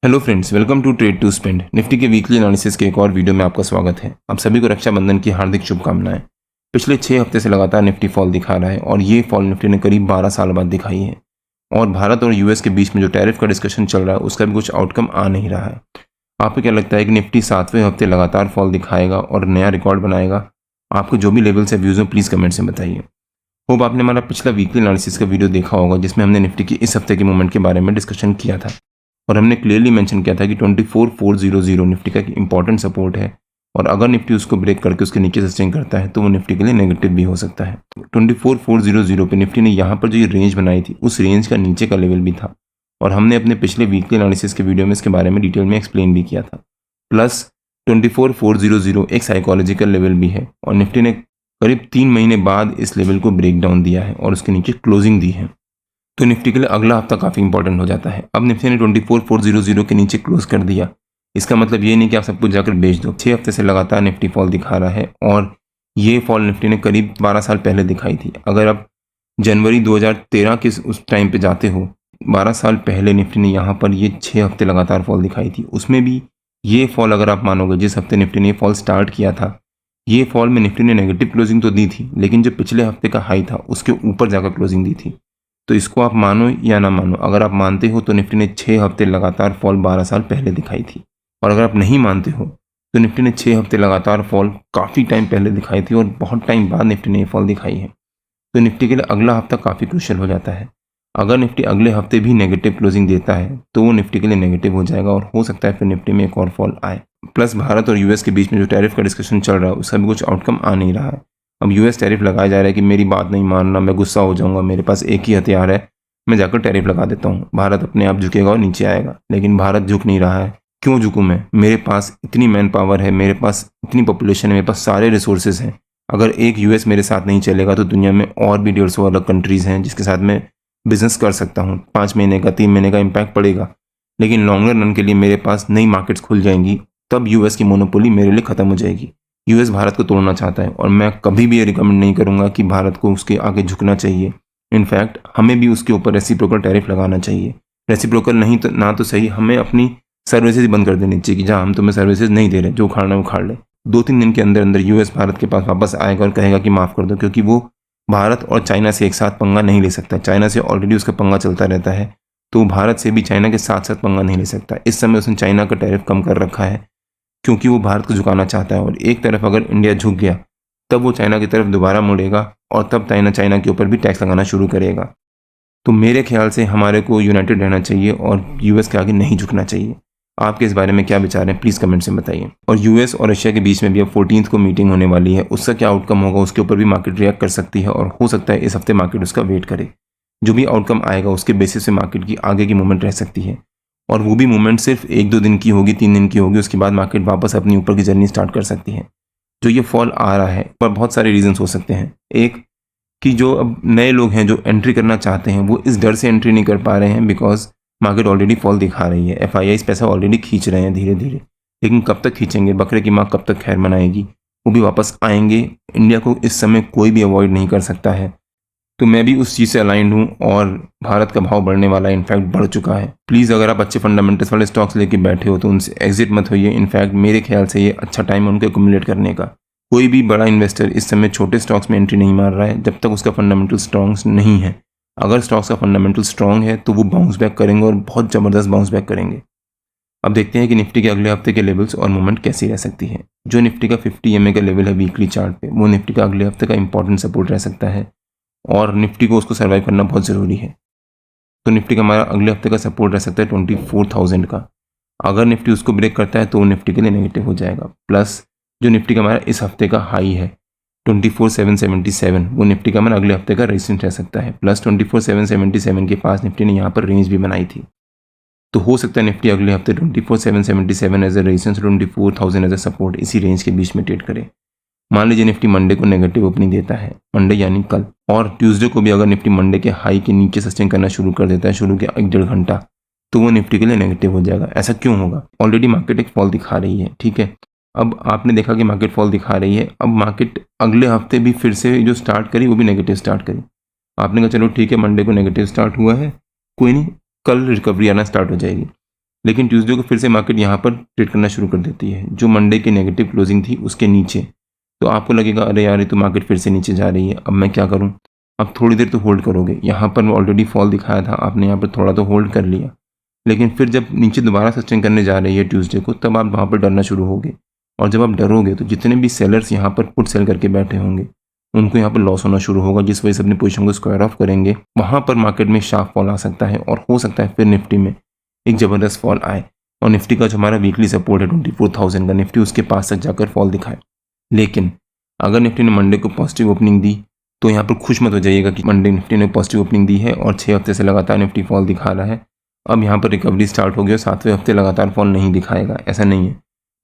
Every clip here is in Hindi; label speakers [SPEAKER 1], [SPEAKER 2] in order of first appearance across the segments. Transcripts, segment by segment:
[SPEAKER 1] Hello friends, welcome to trade to spend. Nifty के वीकली एनालिसिस के एक और वीडियो में आपका स्वागत है। आप सभी को रक्षाबंधन की हार्दिक शुभकामनाएं। पिछले 6 हफ्ते से लगातार निफ्टी फॉल दिखा रहा है और ये फॉल निफ्टी ने करीब 12 साल बाद दिखाई है। और भारत और यूएस के बीच में जो टैरिफ का डिस्कशन चल रहा है उसका भी कुछ आउटकम आ नहीं रहा है। आपको क्या लगता है कि निफ्टी 7वें हफ्ते लगातार फॉल दिखाएगा और नया रिकॉर्ड बनाएगा? आपको जो भी लेवल्स है व्यूज़ में प्लीज़ कमेंट से बताइए। होप आपने हमारा पिछला वीकली एनालिसिस का वीडियो देखा होगा जिसमें हमने निफ्टी की इस हफ्ते के मूवमेंट के बारे में डिस्कशन किया था और हमने क्लियरली मेंशन किया था कि 24400 निफ्टी का एक इंपॉर्टेंट सपोर्ट है और अगर निफ्टी उसको ब्रेक करके उसके नीचे सस्टेन करता है तो वो निफ्टी के लिए नेगेटिव भी हो सकता है। 24400 पे निफ्टी ने यहाँ पर जो ये रेंज बनाई थी उस रेंज का नीचे का लेवल भी था और हमने अपने पिछले वीकली एनालिसिस के वीडियो में इसके बारे में डिटेल में एक्सप्लेन भी किया था। प्लस 24400 एक साइकोलॉजिकल लेवल भी है और निफ्टी ने करीब 3 महीने बाद इस लेवल को ब्रेक डाउन दिया है और उसके नीचे क्लोजिंग दी है। तो निफ्टी के लिए अगला हफ्ता काफ़ी इंपॉर्टेंट हो जाता है। अब निफ्टी ने 24400 के नीचे क्लोज कर दिया। इसका मतलब ये नहीं कि आप सब कुछ जाकर बेच दो। 6 हफ्ते से लगातार निफ्टी फॉल दिखा रहा है और ये फॉल निफ्टी ने करीब 12 साल पहले दिखाई थी। अगर आप जनवरी 2013 के उस टाइम पे जाते हो, 12 साल पहले निफ्टी ने यहाँ पर ये 6 हफ्ते लगातार फॉल दिखाई थी। उसमें भी ये फॉल अगर आप मानोगे जिस हफ्ते निफ्टी ने ये फॉल स्टार्ट किया था, ये फॉल में निफ्टी ने नेगेटिव क्लोजिंग तो दी थी लेकिन जो पिछले हफ्ते का हाई था उसके ऊपर जाकर क्लोजिंग दी थी। तो इसको आप मानो या ना मानो, अगर आप मानते हो तो निफ्टी ने 6 हफ्ते लगातार फॉल 12 साल पहले दिखाई थी और अगर आप नहीं मानते हो तो निफ्टी ने 6 हफ्ते लगातार फॉल काफ़ी टाइम पहले दिखाई थी और बहुत टाइम बाद निफ्टी ने ये फॉल दिखाई है। तो निफ्टी के लिए अगला हफ्ता काफ़ी क्रूशियल हो जाता है। अगर निफ्टी अगले हफ्ते भी नेगेटिव क्लोजिंग देता है तो वो निफ्टी के लिए नेगेटिव हो जाएगा और हो सकता है फिर निफ्टी में एक और फॉल आए। प्लस भारत और यूएस के बीच में जो टैरिफ का डिस्कशन चल रहा है उसका भी कुछ आउटकम आ नहीं रहा है। अब यूएस टैरिफ लगाया जा रहा है कि मेरी बात नहीं मानना, मैं गुस्सा हो जाऊंगा, मेरे पास एक ही हथियार है, मैं जाकर टैरिफ लगा देता हूँ, भारत अपने आप झुकेगा और नीचे आएगा। लेकिन भारत झुक नहीं रहा है। क्यों झुकूँ मैं? मेरे पास इतनी मैन पावर है, मेरे पास इतनी पॉपुलेशन है, मेरे पास सारे रिसोर्सेज हैं। अगर एक यूएस मेरे साथ नहीं चलेगा तो दुनिया में और भी 150 अलग कंट्रीज़ हैं जिसके साथ मैं बिजनेस कर सकता हूँ। 5 महीने का 3 महीने का इम्पैक्ट पड़ेगा लेकिन लॉन्गर रन के लिए मेरे पास नई मार्केट्स खुल जाएंगी, तब यूएस की मोनोपोली मेरे लिए ख़त्म हो जाएगी। यूएस भारत को तोड़ना चाहता है और मैं कभी भी ये रिकमेंड नहीं करूँगा कि भारत को उसके आगे झुकना चाहिए। इनफैक्ट हमें भी उसके ऊपर रेसिप्रोकल टैरिफ लगाना चाहिए। रेसिप्रोकल नहीं तो ना तो सही, हमें अपनी सर्विसेज बंद कर देनी चाहिए कि जहाँ हम तुम्हें सर्विसेज नहीं दे रहे, जो उखाड़ना है उखाड़ ले। 2-3 दिन के अंदर अंदर यूएस भारत के पास वापस आएगा और कहेगा कि माफ़ कर दो, क्योंकि वो भारत और चाइना से एक साथ पंगा नहीं ले सकता। चाइना से ऑलरेडी उसका पंगा चलता रहता है तो भारत से भी चाइना के साथ साथ पंगा नहीं ले सकता। इस समय उसने चाइना का टैरिफ कम कर रखा है क्योंकि वो भारत को झुकाना चाहता है और एक तरफ अगर इंडिया झुक गया तब वो चाइना की तरफ दोबारा मुड़ेगा और तब चाइना के ऊपर भी टैक्स लगाना शुरू करेगा। तो मेरे ख्याल से हमारे को यूनाइटेड रहना चाहिए और यूएस के आगे नहीं झुकना चाहिए। आपके इस बारे में क्या विचार हैं प्लीज़ कमेंट से बताइए। और यूएस और रशिया के बीच में भी अब 14 को मीटिंग होने वाली है, उसका क्या आउटकम होगा उसके ऊपर भी मार्केट रिएक्ट कर सकती है और हो सकता है इस हफ्ते मार्केट उसका वेट करे। जो भी आउटकम आएगा उसके बेसिस से मार्केट की आगे की मूवमेंट रह सकती है और वो भी मूवमेंट सिर्फ 1-2 दिन की होगी, 3 दिन की होगी, उसके बाद मार्केट वापस अपनी ऊपर की जर्नी स्टार्ट कर सकती है। जो ये फॉल आ रहा है पर बहुत सारे रीजंस हो सकते हैं। एक कि जो अब नए लोग हैं जो एंट्री करना चाहते हैं वो इस डर से एंट्री नहीं कर पा रहे हैं बिकॉज मार्केट ऑलरेडी फॉल दिखा रही है। एफआईआईस पैसा ऑलरेडी खींच रहे हैं धीरे धीरे, लेकिन कब तक खींचेंगे? बकरे की माँ कब तक खैर मनाएगी? वो भी वापस आएंगे। इंडिया को इस समय कोई भी अवॉइड नहीं कर सकता है। तो मैं भी उस चीज़ से अलाइंड हूँ और भारत का भाव बढ़ने वाला है, इनफैक्ट बढ़ चुका है। प्लीज़ अगर आप अच्छे फंडामेंटल्स वाले स्टॉक्स लेके बैठे हो तो उनसे एग्जिट मत होइए। इनफैक्ट मेरे ख्याल से ये अच्छा टाइम है उनको एक्यूमुलेट करने का। कोई भी बड़ा इन्वेस्टर इस समय छोटे स्टॉक्स में एंट्री नहीं मार रहा है जब तक उसका फंडामेंटल स्ट्रॉन्ग नहीं है। अगर स्टॉक्स का फंडामेंटल स्ट्रॉन्ग है तो वो बाउंस बैक करेंगे और बहुत ज़बरदस्त बाउंस बैक करेंगे। अब देखते हैं कि निफ्टी के अगले हफ्ते के लेवल्स और मूवमेंट कैसी रह सकती है। जो निफ्टी का 50 EMA का लेवल है वीकली चार्ट पे, वो निफ्टी का अगले हफ्ते का इंपॉर्टेंट सपोर्ट रह सकता है और निफ्टी को उसको सर्वाइव करना बहुत ज़रूरी है। तो निफ्टी का हमारा अगले हफ्ते का सपोर्ट रह सकता है 24,000 का। अगर निफ्टी उसको ब्रेक करता है तो वो निफ्टी के लिए नेगेटिव हो जाएगा। प्लस जो निफ्टी का हमारा इस हफ्ते का हाई है 24,777, वो निफ्टी का हमारा अगले हफ्ते का रेजिस्टेंस रह सकता है। प्लस 24,777 के पास निफ्टी ने यहाँ पर रेंज भी बनाई थी, तो हो सकता है निफ्टी अगले हफ्ते 24,777 as a resistance, 24,000 as a support, इसी रेंज के बीच में ट्रेड करे। मान लीजिए निफ्टी मंडे को नेगेटिव ओपनिंग देता है, मंडे यानी कल, और ट्यूसडे को भी अगर निफ्टी मंडे के हाई के नीचे सस्टेन करना शुरू कर देता है शुरू के 1-1.5 घंटा, तो वो निफ्टी के लिए नेगेटिव हो जाएगा। ऐसा क्यों होगा? ऑलरेडी मार्केट एक फॉल दिखा रही है, ठीक है। अब आपने देखा कि मार्केट फॉल दिखा रही है, अब मार्केट अगले हफ्ते भी फिर से जो स्टार्ट करी वो भी नेगेटिव स्टार्ट करी। आपने कहा चलो ठीक है मंडे को नेगेटिव स्टार्ट हुआ है, कोई नहीं, कल रिकवरी आना स्टार्ट हो जाएगी। लेकिन ट्यूसडे को फिर से मार्केट यहाँ पर ट्रेड करना शुरू कर देती है, जो मंडे की नेगेटिव क्लोजिंग थी उसके नीचे। तो आपको लगेगा अरे यार ये तो मार्केट फिर से नीचे जा रही है, अब मैं क्या करूँ। अब थोड़ी देर तो होल्ड करोगे, यहाँ पर ऑलरेडी फॉल दिखाया था आपने, यहाँ पर थोड़ा तो होल्ड कर लिया, लेकिन फिर जब नीचे दोबारा सस्टेन करने जा रही है ट्यूसडे को, तब आप वहाँ पर डरना शुरू होगे। और जब आप डरोगे तो जितने भी सेलर्स यहाँ पर पुट सेल करके बैठे होंगे उनको यहाँ पर लॉस होना शुरू होगा, जिस वजह से अपनी पोजीशन को स्क्वायर ऑफ करेंगे। वहाँ पर मार्केट में शार्प फॉल आ सकता है और हो सकता है फिर निफ्टी में एक ज़बरदस्त फॉल आए और निफ्टी का जो हमारा वीकली सपोर्ट है 24,000 का, निफ्टी उसके पास तक जाकर फॉल दिखाए। लेकिन अगर निफ्टी ने मंडे को पॉजिटिव ओपनिंग दी तो यहाँ पर खुश मत हो जाइएगा कि मंडे निफ्टी ने पॉजिटिव ओपनिंग दी है और 6 हफ्ते से लगातार निफ्टी फॉल दिखा रहा है, अब यहाँ पर रिकवरी स्टार्ट हो गई और 7वें हफ्ते लगातार फॉल नहीं दिखाएगा। ऐसा नहीं है।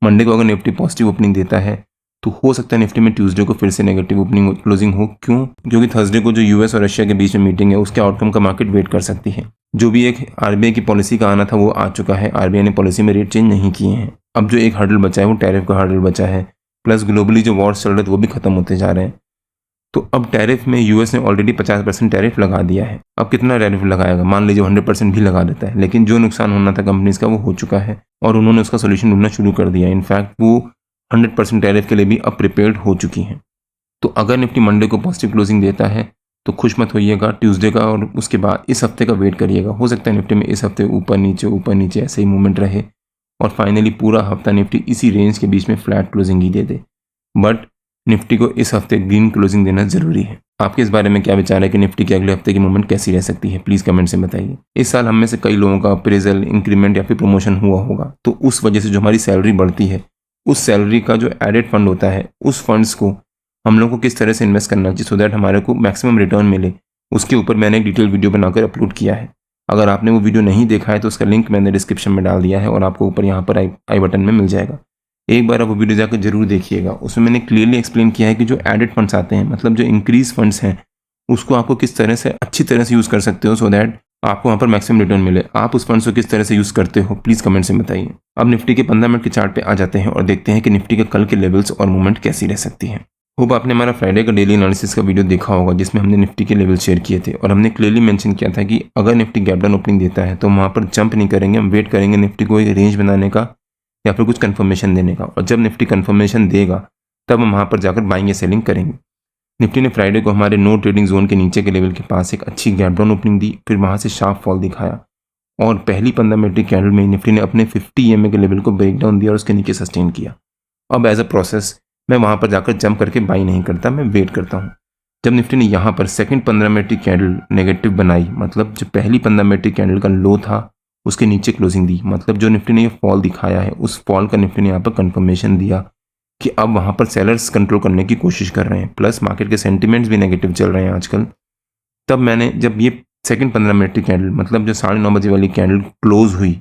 [SPEAKER 1] मंडे को अगर निफ्टी पॉजिटिव ओपनिंग देता है तो हो सकता है निफ्टी में ट्यूसडे को फिर से नेगेटिव ओपनिंग क्लोजिंग हो। क्यों? क्योंकि थर्सडे को जो यूएस और रशिया के बीच में मीटिंग है उसके आउटकम का मार्केट वेट कर सकती है। जो भी एक आरबीआई की पॉलिसी का आना था वो आ चुका है, आरबीआई ने पॉलिसी में रेट चेंज नहीं किए हैं। अब जो एक हर्डल बचा है वो टैरिफ का हर्डल बचा है, प्लस ग्लोबली जो वॉर्स चल रहे थे वो भी खत्म होते जा रहे हैं। तो अब टैरिफ में यूएस ने ऑलरेडी 50% टैरिफ लगा दिया है। अब कितना टैरिफ लगाएगा? मान लीजिए 100% भी लगा देता है, लेकिन जो नुकसान होना था कंपनीज का वो हो चुका है और उन्होंने उसका सोल्यूशन ढूंढना शुरू कर दिया। इनफैक्ट वो 100% टैरिफ के लिए भी अब प्रिपेयर्ड हो चुकी हैं। तो अगर निफ्टी मंडे को पॉजिटिव क्लोजिंग देता है तो खुश मत होइएगा ट्यूसडे का, और उसके बाद इस हफ्ते का वेट करिएगा। हो सकता है निफ्टी में इस हफ्ते ऊपर नीचे ऐसे ही मूवमेंट रहे और फाइनली पूरा हफ्ता निफ्टी इसी रेंज के बीच में flat closing he they they. But Nifty को इस हफ्ते ग्रीन क्लोजिंग देना जरूरी है। आपके इस बारे में क्या विचार है कि निफ्टी के अगले हफ्ते की मूवमेंट कैसी रह सकती है? प्लीज़ कमेंट से बताइए। इस साल हम में से कई लोगों का अप्रेजल, इंक्रीमेंट या फिर प्रमोशन हुआ होगा, तो उस वजह से जो हमारी सैलरी बढ़ती है उस सैलरी का जो एडेड फंड होता है उस फंड्स को हम लोग को किस तरह से इन्वेस्ट करना चाहिए सो दैट हमारे को मैक्सिमम रिटर्न मिले, उसके ऊपर मैंने एक डिटेल वीडियो बनाकर अपलोड किया है। अगर आपने वो वीडियो नहीं देखा है तो उसका लिंक मैंने डिस्क्रिप्शन में डाल दिया है और आपको ऊपर यहाँ पर आई बटन में मिल जाएगा। एक बार आप वो वीडियो जाकर जरूर देखिएगा। उसमें मैंने क्लियरली एक्सप्लेन किया है कि जो एडेड फंड्स आते हैं, मतलब जो इंक्रीज फंड्स हैं, उसको आपको किस तरह से अच्छी तरह से यूज़ कर सकते हो सो दैट आपको वहाँ पर मैक्सिमम रिटर्न मिले। आप उस फंड्स को किस तरह से यूज़ करते हो प्लीज़ कमेंट से बताइए। अब निफ्टी के 15 मिनट के चार्ट पे आ जाते हैं और देखते हैं कि निफ्टी के कल के लेवल्स और मूवमेंट कैसी रह सकती है। होप आपने हमारा फ्राइडे का डेली एनालिसिस का वीडियो देखा होगा जिसमें हमने निफ्टी के लेवल शेयर किए थे और हमने क्लियरली मेंशन किया था कि अगर निफ्टी गैप डाउन ओपनिंग देता है तो वहाँ पर जंप नहीं करेंगे, हम वेट करेंगे निफ्टी को एक रेंज बनाने का या फिर कुछ कंफर्मेशन देने का, और जब निफ्टी कंफर्मेशन देगा तब हम वहाँ पर जाकर बाइंग या सेलिंग करेंगे। निफ्टी ने फ्राइडे को हमारे नो ट्रेडिंग जोन के नीचे के लेवल के पास एक अच्छी गैप डाउन ओपनिंग दी, फिर वहाँ से शार्प फॉल दिखाया और पहली 15 मिनट कैंडल में निफ्टी ने अपने 50 EMA के लेवल को ब्रेक डाउन दिया और उसके नीचे सस्टेन किया। अब एज अ प्रोसेस मैं वहाँ पर जाकर जंप करके बाई नहीं करता, मैं वेट करता हूँ। जब निफ्टी ने यहाँ पर सेकंड 15 मिनट की कैंडल नेगेटिव बनाई, मतलब जो पहली 15 मिनट की कैंडल का लो था उसके नीचे क्लोजिंग दी, मतलब जो निफ्टी ने ये फॉल दिखाया है उस फॉल का निफ्टी ने यहाँ पर कंफर्मेशन दिया कि अब वहाँ पर सेलर्स कंट्रोल करने की कोशिश कर रहे हैं, प्लस मार्केट के सेंटिमेंट्स भी नेगेटिव चल रहे हैं आजकल। तब मैंने जब ये सेकंड 15 मिनट की कैंडल, मतलब जो 9:30 बजे वाली कैंडल क्लोज हुई,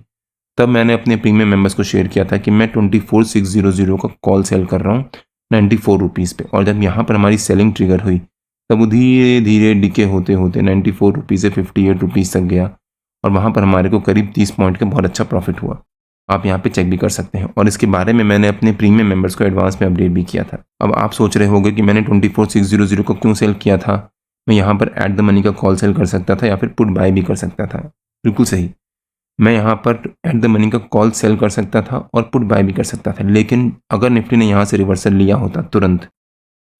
[SPEAKER 1] तब मैंने अपने प्रीमियम मेंबर्स को शेयर किया था कि मैं 24,600 का कॉल सेल कर रहा हूँ 94 रुपीज़ पे। और जब यहाँ पर हमारी सेलिंग ट्रिगर हुई तब वो धीरे धीरे डिके होते होते 94 रुपीज़ से 58 रुपीज़ तक गया और वहाँ पर हमारे को करीब 30 पॉइंट का बहुत अच्छा प्रॉफिट हुआ। आप यहाँ पे चेक भी कर सकते हैं और इसके बारे में मैंने अपने प्रीमियम मेंबर्स को एडवांस में अपडेट भी किया था। अब आप सोच रहे होंगे कि मैंने 24,600 को क्यों सेल किया था, मैं यहाँ पर एट द मनी का कॉल सेल कर सकता था या फिर पुट बाय भी कर सकता था। बिल्कुल सही, मैं यहाँ पर एट द मनी का कॉल सेल कर सकता था और पुट बाय भी कर सकता था, लेकिन अगर निफ्टी ने यहाँ से रिवर्सल लिया होता तुरंत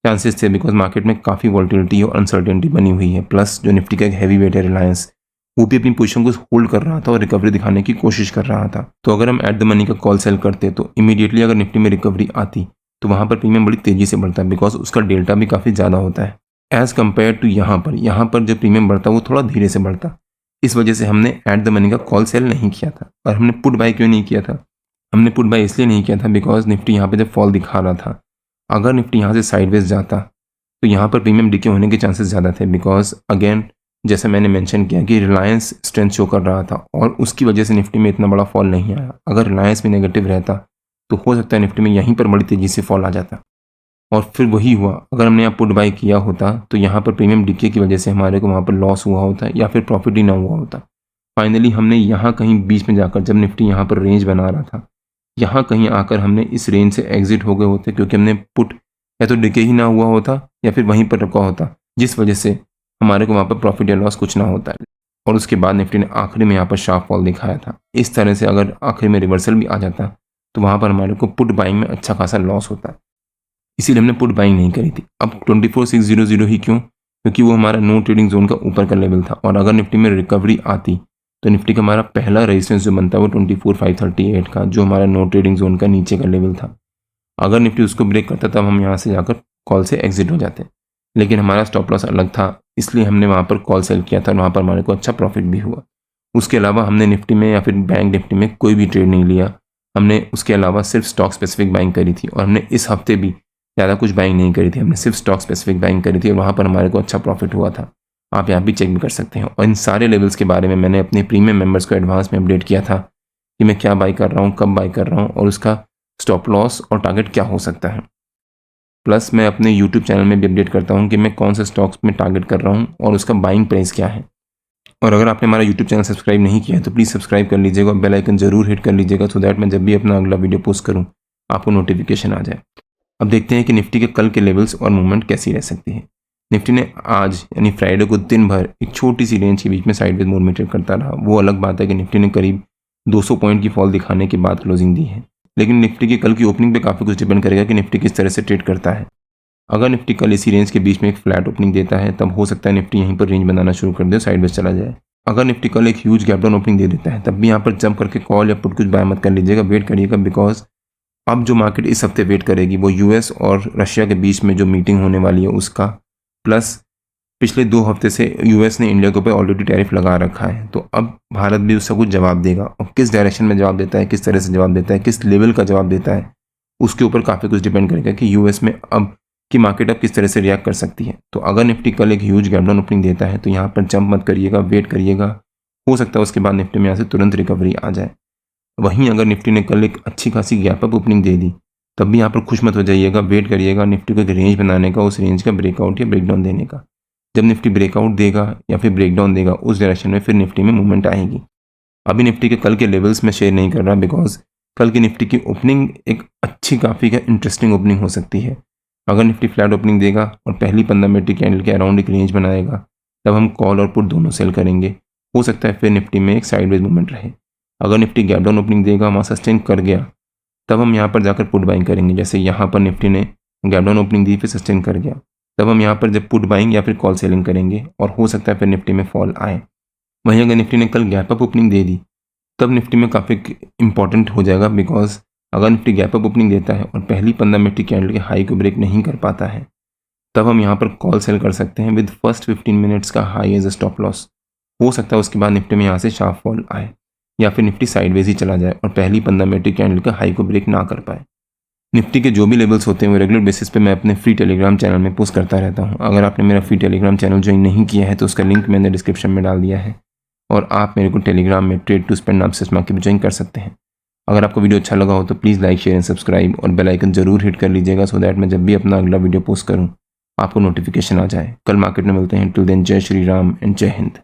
[SPEAKER 1] चांसेस थे, बिकॉज मार्केट में काफ़ी वॉल्टिलिटी और अनसर्टेनिटी बनी हुई है, प्लस जो निफ्टी का एक हैवी वेट है रिलायंस वो भी अपनी पोजीशन को होल्ड कर रहा था और रिकवरी दिखाने की कोशिश कर रहा था। तो अगर हम एट द मनी का कॉल सेल करते तो इमीडिएटली अगर निफ्टी में रिकवरी आती तो वहाँ पर प्रीमियम बड़ी तेज़ी से बढ़ता, बिकॉज उसका डेल्टा भी काफ़ी ज़्यादा होता है एज़ कम्पेयर टू यहाँ पर जो प्रीमियम बढ़ता वो थोड़ा धीरे से बढ़ता। इस वजह से हमने एट द मनी का कॉल सेल नहीं किया था। और हमने पुट बाय क्यों नहीं किया था? हमने पुट बाय इसलिए नहीं किया था बिकॉज निफ्टी यहाँ पर जब फॉल दिखा रहा था, अगर निफ्टी यहाँ से साइडवेज जाता तो यहाँ पर प्रीमियम डिके होने के चांसेस ज़्यादा थे, बिकॉज अगेन जैसा मैंने मेंशन किया कि रिलायंस स्ट्रेंथ शो कर रहा था और उसकी वजह से निफ्टी में इतना बड़ा फॉल नहीं आया। अगर रिलायंस भी नेगेटिव रहता तो हो सकता है निफ्टी में यहीं पर बड़ी तेज़ी से फॉल आ जाता और फिर वही हुआ। अगर हमने यहाँ पुट बाय किया होता तो यहाँ पर प्रीमियम डिके की वजह से हमारे को वहाँ पर लॉस हुआ होता या फिर प्रॉफिट ही ना हुआ होता। फाइनली हमने यहाँ कहीं बीच में जाकर, जब निफ्टी यहाँ पर रेंज बना रहा था, यहाँ कहीं आकर हमने इस रेंज से एग्जिट हो गए होते, क्योंकि हमने पुट या तो डिके ही ना हुआ होता या फिर वहीं पर रुका होता, जिस वजह से हमारे को वहाँ पर प्रॉफिट या लॉस कुछ ना होता है। और उसके बाद निफ्टी ने आखिरी में यहाँ पर शार्प फॉल दिखाया था। इस तरह से अगर आखिरी में रिवर्सल भी आ जाता तो वहाँ पर हमारे को पुट बाइंग में अच्छा खासा लॉस होता, इसीलिए हमने पुट बाइंग नहीं करी थी। अब 24,600 ही क्यों? क्योंकि वो हमारा नो ट्रेडिंग जोन का ऊपर का लेवल था, और अगर निफ्टी में रिकवरी आती तो निफ्टी का हमारा पहला रेजिस्टेंस जो बनता है वो 24,538 का, जो हमारा नो ट्रेडिंग जोन का नीचे का लेवल था। अगर निफ्टी उसको ब्रेक करता तब हम यहाँ से जाकर कॉल से एग्जिट हो जाते, लेकिन हमारा स्टॉप लॉस अलग था, इसलिए हमने वहाँ पर कॉल सेल किया था और वहाँ पर हमारे को अच्छा प्रॉफिट भी हुआ। उसके अलावा हमने निफ्टी में या फिर बैंक निफ्टी में कोई भी ट्रेड नहीं लिया। हमने उसके अलावा सिर्फ स्टॉक स्पेसिफिक बाइंग करी थी, और हमने इस हफ्ते भी ज़्यादा कुछ बाइंग नहीं करी थी, हमने सिर्फ स्टॉक स्पेसिफिक बाइंग करी थी और वहाँ पर हमारे को अच्छा प्रॉफिट हुआ था। आप यहाँ भी चेक भी कर सकते हैं। और इन सारे लेवल्स के बारे में मैंने अपने प्रीमियम मेंबर्स को एडवांस में अपडेट किया था कि मैं क्या बाई कर रहा हूँ, कब बाई कर रहा हूँ और उसका स्टॉप लॉस और टारगेट क्या हो सकता है। प्लस मैं अपने यूट्यूब चैनल में भी अपडेट करता हूँ कि मैं कौन से स्टॉक्स में टारगेट कर रहा हूँ और उसका बाइंग प्राइस क्या है। और अगर आपने हमारा यूट्यूब चैनल सब्सक्राइब नहीं किया है तो प्लीज़ सब्सक्राइब कर लीजिएगा और बेल आइकन जरूर हिट कर लीजिएगा, सो दैट मैं जब भी अपना अगला वीडियो पोस्ट करूँ आपको नोटिफिकेशन आ जाए। अब देखते हैं कि निफ्टी के कल के लेवल्स और मूवमेंट कैसी रह सकती है। निफ्टी ने आज यानी फ्राइडे को दिन भर एक छोटी सी रेंज के बीच में साइडवेज मूव में ट्रेड करता रहा। वो अलग बात है कि निफ्टी ने करीब 200 पॉइंट की फॉल दिखाने के बाद क्लोजिंग दी है, लेकिन निफ्टी की कल की ओपनिंग पे काफ़ी कुछ डिपेंड करेगा कि निफ्टी किस तरह से ट्रेड करता है। अगर निफ्टी कल इसी रेंज के बीच में एक फ्लैट ओपनिंग देता है तब हो सकता है निफ्टी यहीं पर रेंज बनाना शुरू कर दे, साइडवेज चला जाए। अगर निफ्टी कल एक ह्यूज गैप डाउन ओपनिंग दे देता है तब भी यहाँ पर जंप करके कॉल या पुट कुछ बाय मत कर लीजिएगा, वेट करिएगा, बिकॉज अब जो मार्केट इस हफ्ते वेट करेगी वो यूएस और रशिया के बीच में जो मीटिंग होने वाली है उसका, प्लस पिछले 2 हफ्ते से यूएस ने इंडिया के ऊपर ऑलरेडी टैरिफ लगा रखा है, तो अब भारत भी उसका कुछ जवाब देगा, और किस डायरेक्शन में जवाब देता है, किस तरह से जवाब देता है, किस लेवल का जवाब देता है, उसके ऊपर काफ़ी कुछ डिपेंड करेगा कि यूएस में अब की मार्केट अब किस तरह से रिएक्ट कर सकती है। तो अगर निफ्टी कल एक ह्यूज गैप डाउन ओपनिंग देता है तो यहाँ पर जंप मत करिएगा, वेट करिएगा, हो सकता है उसके बाद निफ्टी में यहाँ से तुरंत रिकवरी आ जाए। वहीं अगर निफ्टी ने कल एक अच्छी खासी गैप अप ओपनिंग दे दी तब भी यहाँ पर खुश मत हो जाइएगा, वेट करिएगा निफ्टी को एक रेंज बनाने का, उस रेंज का ब्रेकआउट या ब्रेकडाउन देने का। जब निफ्टी ब्रेकआउट देगा या फिर ब्रेकडाउन देगा उस डायरेक्शन में फिर निफ्टी में मूवमेंट आएगी। अभी निफ्टी के कल के लेवल्स में शेयर नहीं कर रहा, बिकॉज कल की निफ्टी की ओपनिंग एक अच्छी काफ़ी का इंटरेस्टिंग ओपनिंग हो सकती है। अगर निफ्टी फ्लैट ओपनिंग देगा और पहली 15 मिनट की कैंडल के अराउंड एक रेंज बनाएगा तब हम कॉल और पुट दोनों सेल करेंगे, हो सकता है फिर निफ्टी में एक साइडवेज मूवमेंट रहे। अगर निफ्टी गैप डाउन ओपनिंग देगा, वहाँ सस्टेन कर गया, तब हम यहाँ पर जाकर पुट बाइंग करेंगे। जैसे यहाँ पर निफ्टी ने गैप डाउन ओपनिंग दी फिर सस्टेन कर गया, तब हम यहाँ पर जब पुट बाइंग या फिर कॉल सेलिंग करेंगे और हो सकता है फिर निफ्टी में फॉल आए। वहीं अगर निफ्टी ने कल गैप अप ओपनिंग दे दी तब निफ्टी में काफ़ी इंपॉर्टेंट हो जाएगा, बिकॉज अगर निफ्टी गैप अप ओपनिंग देता है और पहली 15 मिनट की कैंडल के हाई को ब्रेक नहीं कर पाता है तब हम यहाँ पर कॉल सेल कर सकते हैं विद फर्स्ट 15 मिनट्स का high as a stop loss. हो सकता है उसके बाद निफ्टी में यहाँ से शार्प फॉल आए या फिर निफ्टी साइडवेज ही चला जाए और पहली 15 मिनट की कैंडल का हाई को ब्रेक ना कर पाए। निफ्टी के जो भी लेवल्स होते हैं वो रेगुलर बेसिस पे मैं अपने फ्री टेलीग्राम चैनल में पोस्ट करता रहता हूँ। अगर आपने मेरा फ्री टेलीग्राम चैनल ज्वाइन नहीं किया है तो उसका लिंक मैंने डिस्क्रिप्शन में डाल दिया है, और आप मेरे को टेलीग्राम में ट्रेड टू स्पेंड नाम से स्मार्ट के भी ज्वाइन कर सकते हैं। अगर आपको वीडियो अच्छा लगा हो तो please like, share and subscribe और बेल आइकन जरूर हिट कर लीजिएगा, सो दैट मैं जब भी अपना अगला वीडियो पोस्ट करूँ आपको नोटिफिकेशन आ जाए। कल मार्केट में मिलते हैं, टिल देन जय श्री राम एंड जय हिंद।